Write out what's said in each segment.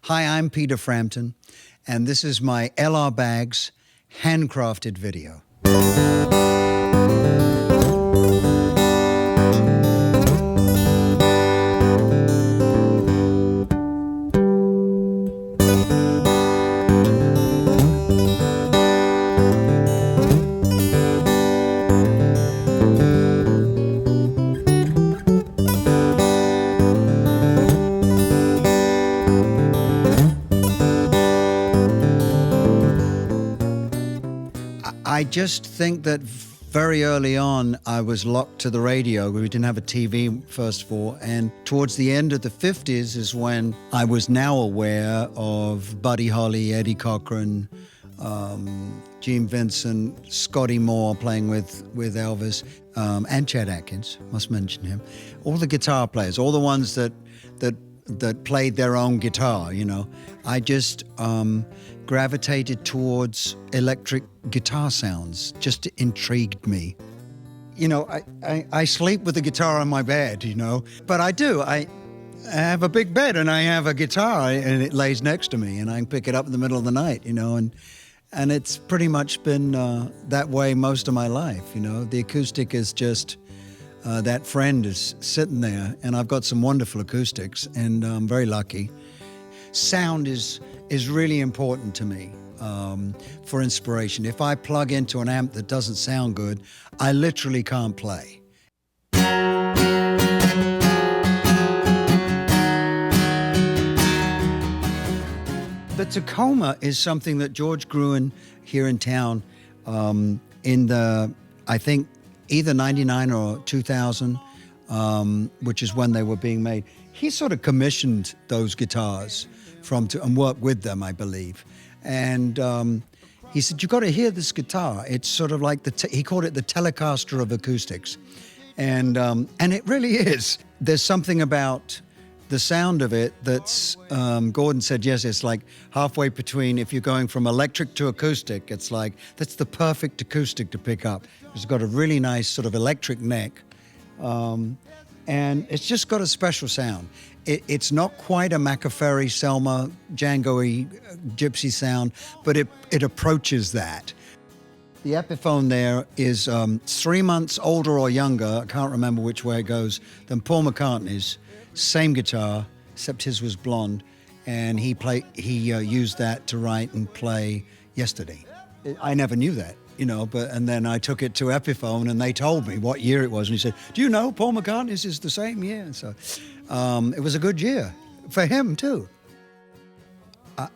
Hi, I'm Peter Frampton, and this is my LR Baggs handcrafted video. I just think that very early on, I was locked to the radio. We didn't have a TV, first of all. And towards the end of the 50s is when I was now aware of Buddy Holly, Eddie Cochran, Gene Vincent, Scotty Moore playing with Elvis, and Chet Atkins, must mention him. All the guitar players, all the ones that played their own guitar, you know. I just gravitated towards electric guitar sounds, just intrigued me. You know, I sleep with the guitar on my bed, you know, but I do. I have a big bed and I have a guitar and it lays next to me and I can pick it up in the middle of the night, you know, and it's pretty much been that way most of my life, you know. The acoustic is just, that friend is sitting there, and I've got some wonderful acoustics, and I'm very lucky. Sound is really important to me for inspiration. If I plug into an amp that doesn't sound good, I literally can't play. The Tacoma is something that George Gruen here in town in the, I think, either 99 or 2000, which is when they were being made. He sort of commissioned those guitars and worked with them, I believe. And he said, "You got to hear this guitar. It's sort of like he called it the Telecaster of acoustics." And it really is. There's something about the sound of it that's, Gordon said, yes, it's like halfway between, if you're going from electric to acoustic, it's like, that's the perfect acoustic to pick up. It's got a really nice sort of electric neck, and it's just got a special sound. It's not quite a Macaferri, Selma, Django-y, gypsy sound, but it approaches that. The Epiphone there is 3 months older or younger, I can't remember which way it goes, than Paul McCartney's. Same guitar, except his was blonde, and he used that to write and play Yesterday. I never knew that, you know, and then I took it to Epiphone and they told me what year it was, and he said, "Do you know Paul McCartney's is the same year?" And so it was a good year for him too.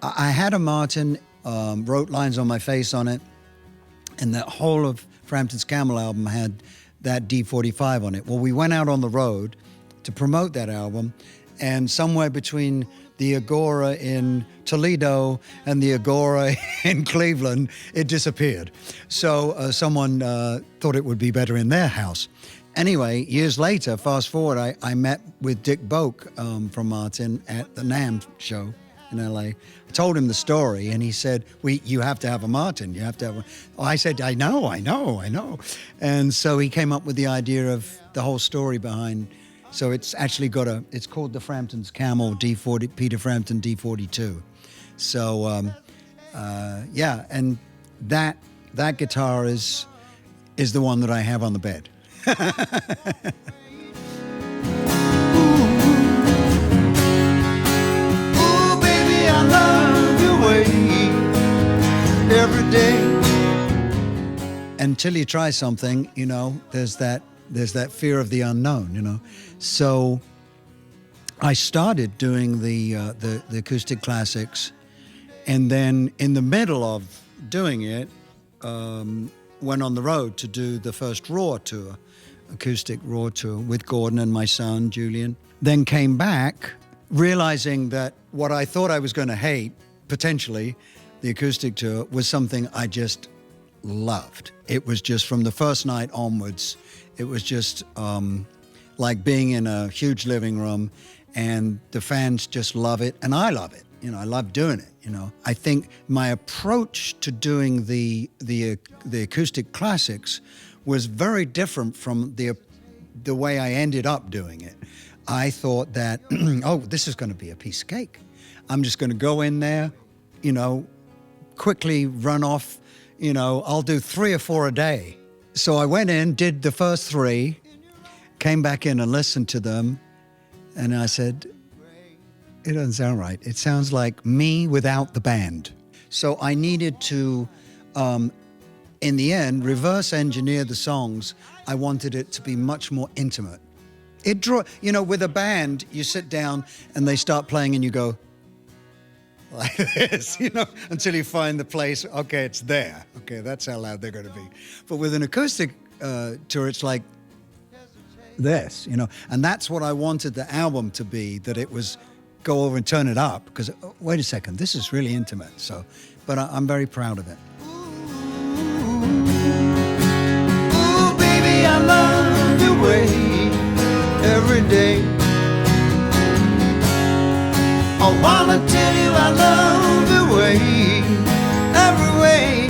I had a Martin, wrote Lines on My Face on it, and that whole of Frampton's Camel album had that D45 on it. Well, we went out on the road to promote that album, and somewhere between the Agora in Toledo and the Agora in Cleveland, it disappeared. So someone thought it would be better in their house. Anyway, years later, fast forward, I met with Dick Boak from Martin at the NAMM show in LA. I told him the story, and he said, "You have to have a Martin. You have to have a." I said, I know. And so he came up with the idea of the whole story behind. So it's actually it's called the Frampton's Camel D40, Peter Frampton D42. So, yeah, and that guitar is the one that I have on the bed. Ooh, baby, I love your way every day. Until you try something, you know, there's that fear of the unknown, you know. So I started doing the Acoustic Classics, and then in the middle of doing it, went on the road to do the first Raw tour, Acoustic Raw tour, with Gordon and my son, Julian. Then came back, realizing that what I thought I was going to hate, potentially, the acoustic tour, was something I just loved. It was just from the first night onwards, it was just like being in a huge living room, and the fans just love it, and I love it. You know, I love doing it, you know. I think my approach to doing the Acoustic Classics was very different from the way I ended up doing it. I thought that, oh, this is going to be a piece of cake. I'm just going to go in there, you know, quickly run off, you know, I'll do 3 or 4 a day. So I went in, did the first 3, came back in and listened to them, and I said, it doesn't sound right. It sounds like me without the band. So I needed to, in the end, reverse engineer the songs. I wanted it to be much more intimate. You know, with a band, you sit down and they start playing and you go like this, you know, until you find the place. Okay, it's there. Okay, that's how loud they're going to be. But with an acoustic tour, it's like this, you know, and that's what I wanted the album to be, that it was go over and turn it up, because, oh, wait a second, this is really intimate. So, but I'm very proud of it. Ooh, baby, I love your way every day. I wanna tell you I love your way every way.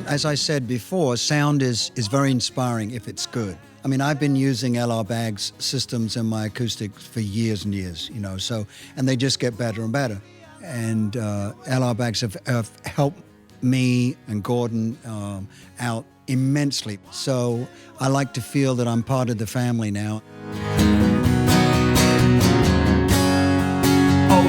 As I said before, sound is very inspiring if it's good. I mean, I've been using LR Baggs systems in my acoustics for years and years, you know, so, and they just get better and better. And LR Baggs have helped me and Gordon out immensely. So I like to feel that I'm part of the family now. Oh,